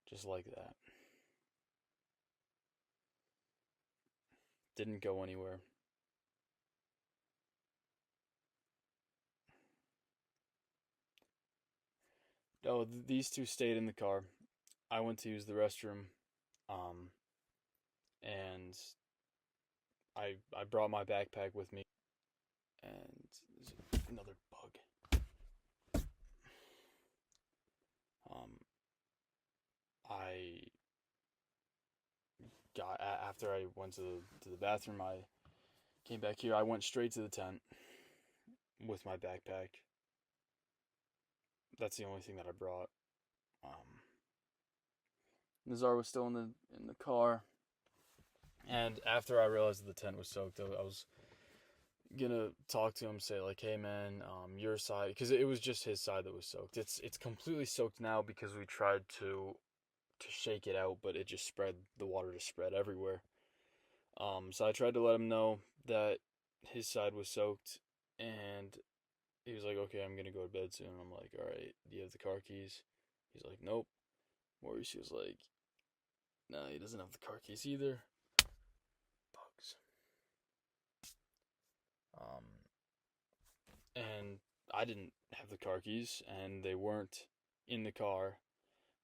Just like that. Didn't go anywhere. Oh, these two stayed in the car. I went to use the restroom. And I brought my backpack with me. And there's another bug. After I went to the bathroom, I came back here. I went straight to the tent with my backpack. That's the only thing that I brought. Nazar was still in the car, and after I realized that the tent was soaked, I was gonna talk to him, say like, "Hey man, your side," because it was just his side that was soaked. It's completely soaked now because we tried to shake it out, but it just spread. The water just spread everywhere. So I tried to let him know that his side was soaked, and he was like, "Okay, I'm gonna go to bed soon." I'm like, "All right, do you have the car keys?" He's like, "Nope." Mauricio was like, "No, he doesn't have the car keys either." Bugs. And I didn't have the car keys, and they weren't in the car.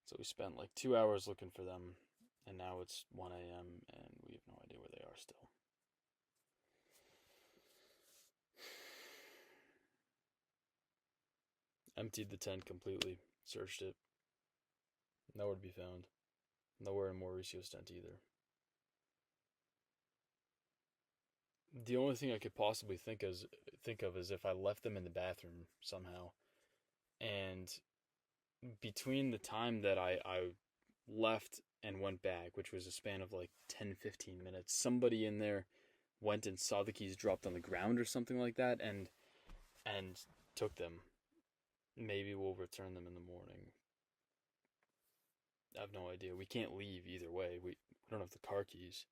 So we spent like 2 hours looking for them, and now it's 1 a.m. and we have no idea where they are still. Emptied the tent completely. Searched it. Nowhere to be found. Nowhere in Mauricio's tent either. The only thing I could possibly think of is if I left them in the bathroom somehow. And between the time that I left and went back, which was a span of like 10-15 minutes, somebody in there went and saw the keys dropped on the ground or something like that and took them. Maybe we'll return them in the morning. I have no idea. We can't leave either way. We don't have the car keys.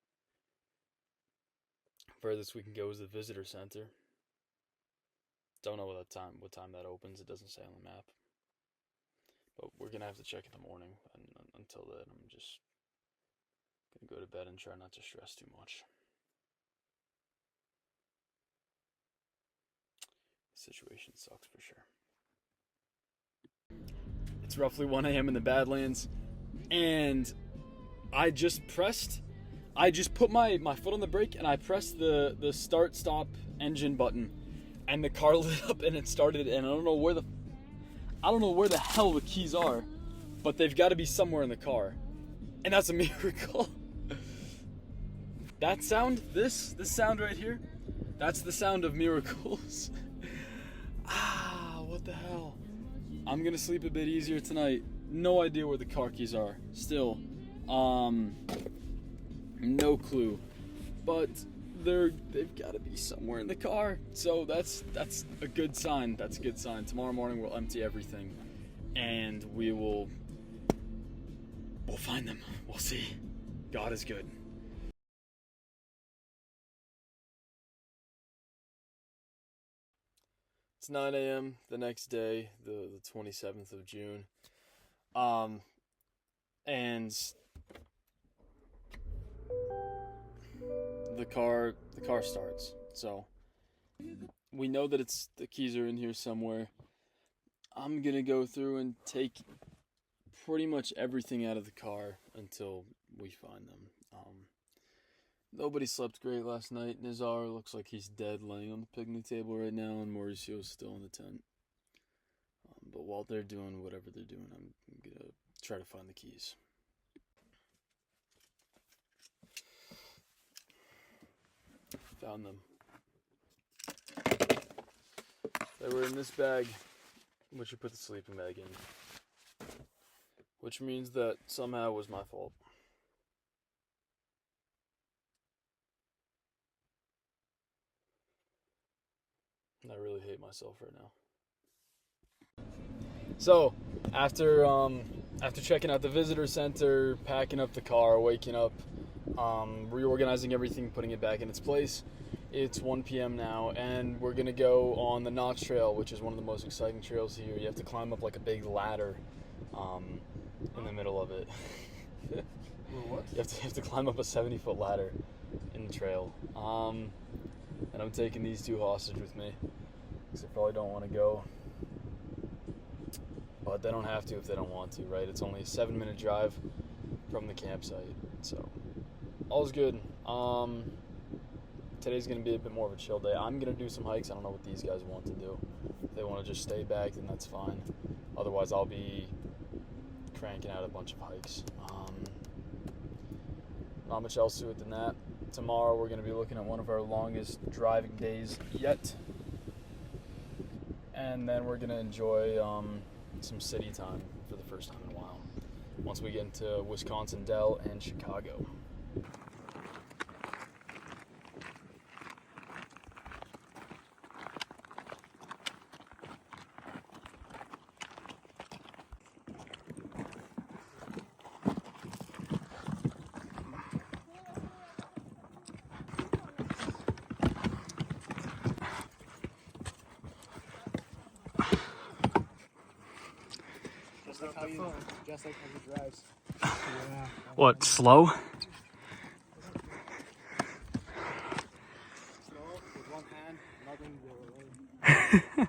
Furthest we can go is the visitor center. Don't know what time that opens. It doesn't say on the map. But we're gonna have to check in the morning. And until then, I'm just gonna go to bed and try not to stress too much. The situation sucks for sure. It's roughly 1 a.m. in the Badlands, and I just put my foot on the brake and I pressed the start stop engine button, and the car lit up and it started, and I don't know where the hell the keys are, but they've got to be somewhere in the car, and that's a miracle. That sound, this sound right here, that's the sound of miracles. What the hell? I'm gonna sleep a bit easier tonight. No idea where the car keys are. Still, no clue. But they've got to be somewhere in the car. So that's a good sign. That's a good sign. Tomorrow morning we'll empty everything, and we'll find them. We'll see. God is good. It's 9 a.m. the next day, the 27th of June. And the car starts. So we know that the keys are in here somewhere. I'm gonna go through and take pretty much everything out of the car until we find them. Nobody slept great last night. Nazar looks like he's dead, laying on the picnic table right now, and Mauricio's still in the tent. But while they're doing whatever they're doing, I'm gonna try to find the keys. Found them. They were in this bag, which I put the sleeping bag in. Which means that somehow it was my fault. I really hate myself right now. So, after checking out the visitor center, packing up the car, waking up, reorganizing everything, putting it back in its place, it's 1 p.m. now, and we're gonna go on the Notch Trail, which is one of the most exciting trails here. You have to climb up like a big ladder in the middle of it. What? You have to climb up a 70-foot ladder in the trail. And I'm taking these two hostage with me, because they probably don't want to go. But they don't have to if they don't want to, right? It's only a 7-minute drive from the campsite, so all's good. Today's going to be a bit more of a chill day. I'm going to do some hikes. I don't know what these guys want to do. If they want to just stay back, then that's fine. Otherwise, I'll be cranking out a bunch of hikes. Not much else to it than that. Tomorrow we're going to be looking at one of our longest driving days yet. And then we're going to enjoy some city time for the first time in a while, once we get into Wisconsin Dell and Chicago. Just like how he drives. What, slow? Slow with one hand, nothing the other way.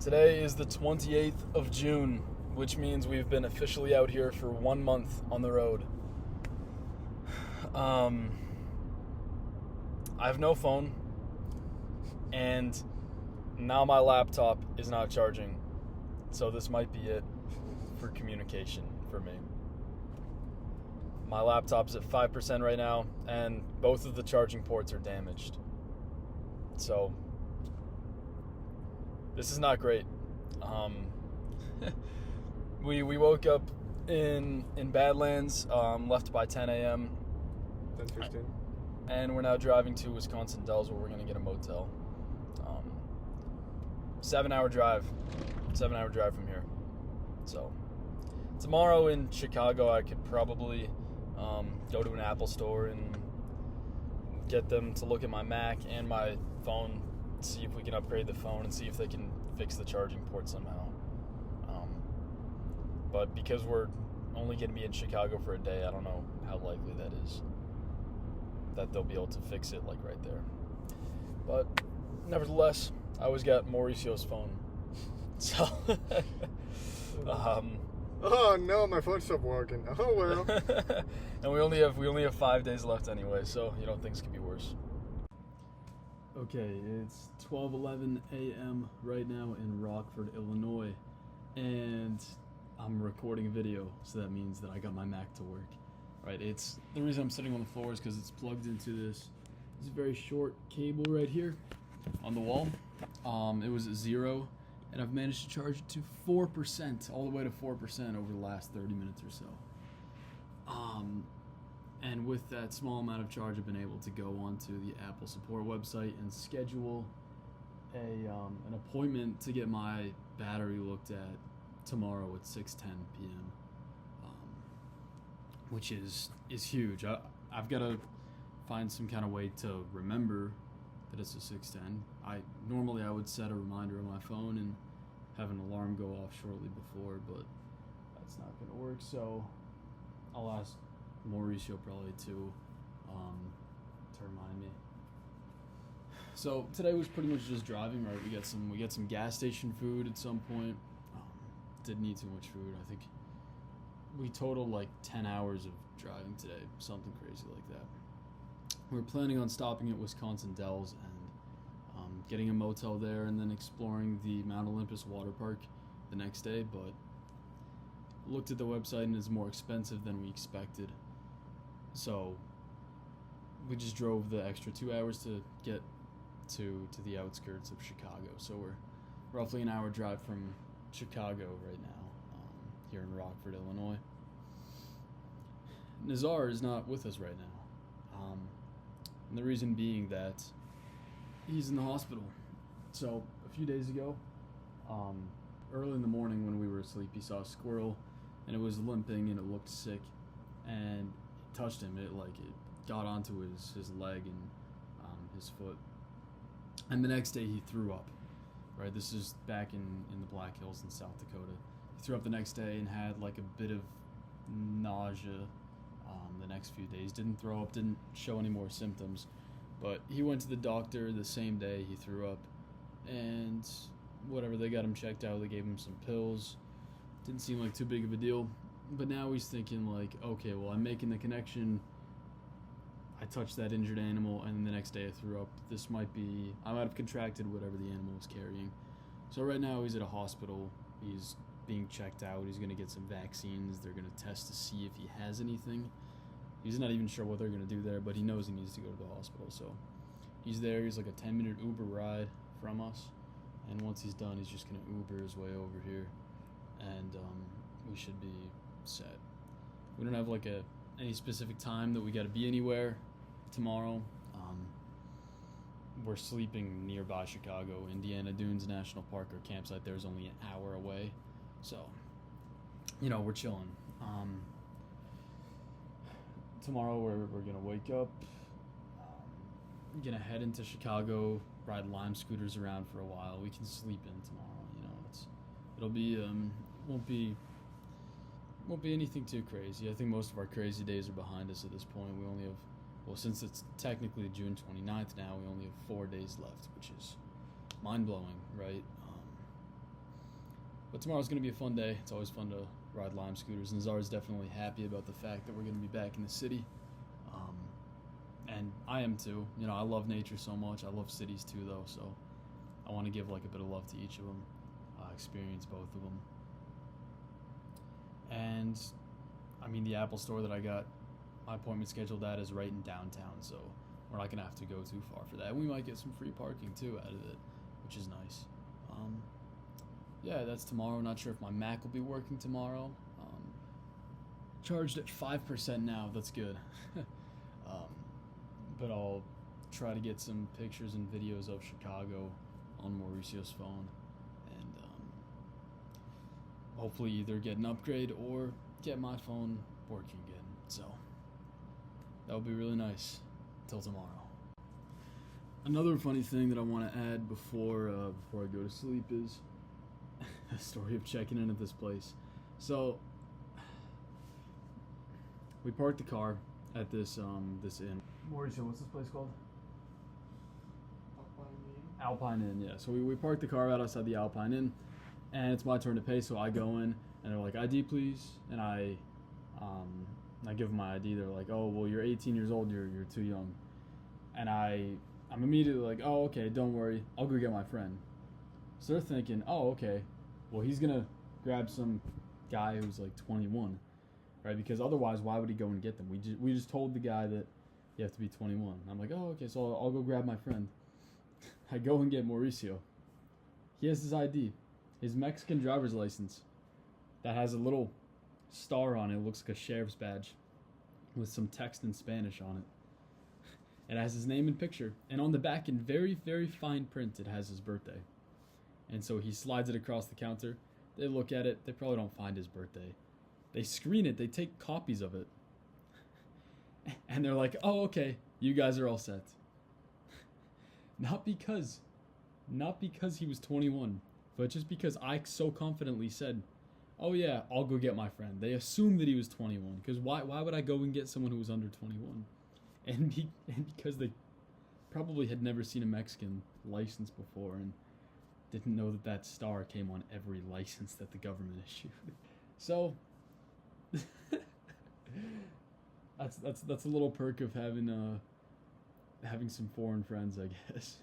Today is the 28th of June, which means we've been officially out here for 1 month on the road. I have no phone, and now my laptop is not charging. So this might be it for communication for me. My laptop's at 5% right now, and both of the charging ports are damaged. So this is not great. We woke up in Badlands, left by 10 a.m. 10:15. And we're now driving to Wisconsin Dells, where we're going to get a motel. 7-hour drive. 7-hour drive from here. So tomorrow in Chicago, I could probably go to an Apple store and get them to look at my Mac and my phone, see if we can upgrade the phone and see if they can fix the charging port somehow. But because we're only going to be in Chicago for a day, I don't know how likely that is that they'll be able to fix it like right there. But nevertheless, I always got Mauricio's phone. So Oh no, my phone stopped working. Oh well. and we only have 5 days left anyway, so things could be worse. Okay, it's 12:11 a.m. right now in Rockford, Illinois, and I'm recording a video, so that means that I got my Mac to work. Right, it's the reason I'm sitting on the floor is because it's plugged into this very short cable right here on the wall. It was at 0, and I've managed to charge it to 4%, all the way to 4% over the last 30 minutes or so. And with that small amount of charge, I've been able to go onto the Apple support website and schedule an appointment to get my battery looked at tomorrow at 6:10 p.m. Which is huge. I've got to find some kind of way to remember that it's a 6:10. Normally I would set a reminder on my phone and have an alarm go off shortly before, but that's not going to work. So I'll ask Mauricio probably to remind me. So today was pretty much just driving. Right, we got some gas station food at some point. Didn't eat too much food. I think we totaled like 10 hours of driving today, something crazy like that. We're planning on stopping at Wisconsin Dells and getting a motel there, and then exploring the Mount Olympus water park the next day, but looked at the website and it's more expensive than we expected. So we just drove the extra 2 hours to get to the outskirts of Chicago. So we're roughly an hour drive from Chicago right now, here in Rockford, Illinois. Nazar is not with us right now. And the reason being that he's in the hospital. So a few days ago, early in the morning when we were asleep, he saw a squirrel and it was limping and it looked sick, and it touched him. It got onto his leg and his foot. And the next day he threw up. Right, this is back in the Black Hills in South Dakota. He threw up the next day and had like a bit of nausea the next few days. Didn't throw up, didn't show any more symptoms, but he went to the doctor the same day he threw up, and whatever, they got him checked out, they gave him some pills. Didn't seem like too big of a deal, but now he's thinking like, okay, well, I'm making the connection. I touched that injured animal, and then the next day I threw up. I might have contracted whatever the animal was carrying. So right now he's at a hospital. He's being checked out. He's going to get some vaccines. They're going to test to see if he has anything. He's not even sure what they're going to do there, but he knows he needs to go to the hospital. So he's there. He's like a 10-minute Uber ride from us. And once he's done, he's just going to Uber his way over here. And we should be set. We don't have like any specific time that we got to be anywhere tomorrow. We're sleeping nearby Chicago. Indiana Dunes National Park, our campsite there is only an hour away, so we're chilling. Tomorrow we're gonna wake up, gonna head into Chicago, ride Lime scooters around for a while. We can sleep in tomorrow. It'll be won't be anything too crazy. I think most of our crazy days are behind us at this point. We only have, since it's technically June 29th now, we only have 4 days left, which is mind-blowing, right? But tomorrow's going to be a fun day. It's always fun to ride Lime scooters. Nazar is definitely happy about the fact that we're going to be back in the city. and I am too. You know, I love nature so much. I love cities too, though. So I want to give like a bit of love to each of them, experience both of them. And I mean, the Apple store that I got my appointment scheduled at is right in downtown, so we're not gonna have to go too far for that. We might get some free parking too out of it, which is nice. Yeah, that's tomorrow. Not sure if my Mac will be working tomorrow. Charged at 5% now. That's good. But I'll try to get some pictures and videos of Chicago on Mauricio's phone, and hopefully either get an upgrade or get my phone working again. So that would be really nice. Until tomorrow. Another funny thing that I want to add before I go to sleep is the story of checking in at this place. So we parked the car at this inn. Mauricio, what's this place called? Alpine Inn, yeah. So we parked the car out outside the Alpine Inn, and it's my turn to pay. So I go in, and they're like, "ID, please," and I give them my ID. They're like, "Oh, well, you're 18 years old. You're too young," and I'm immediately like, "Oh, okay, don't worry. I'll go get my friend." So they're thinking, "Oh, okay. Well, he's gonna grab some guy who's like 21, right? Because otherwise, why would he go and get them? We just told the guy that you have to be 21." I'm like, "Oh, okay. So I'll go grab my friend." I go and get Mauricio. He has his ID, his Mexican driver's license that has a little star on it. It looks like a sheriff's badge with some text in Spanish on it. It has his name and picture, and on the back in very, very fine print it has his birthday. And so he slides it across the counter. They look at it. They probably don't find his birthday. They screen it. They take copies of it. And they're like, "Oh, okay, you guys are all set." Not because he was 21, but just because I so confidently said, "Oh yeah, I'll go get my friend." They assumed that he was 21, because why would I go and get someone who was under 21? And because they probably had never seen a Mexican license before and didn't know that star came on every license that the government issued. So that's a little perk of having some foreign friends, I guess.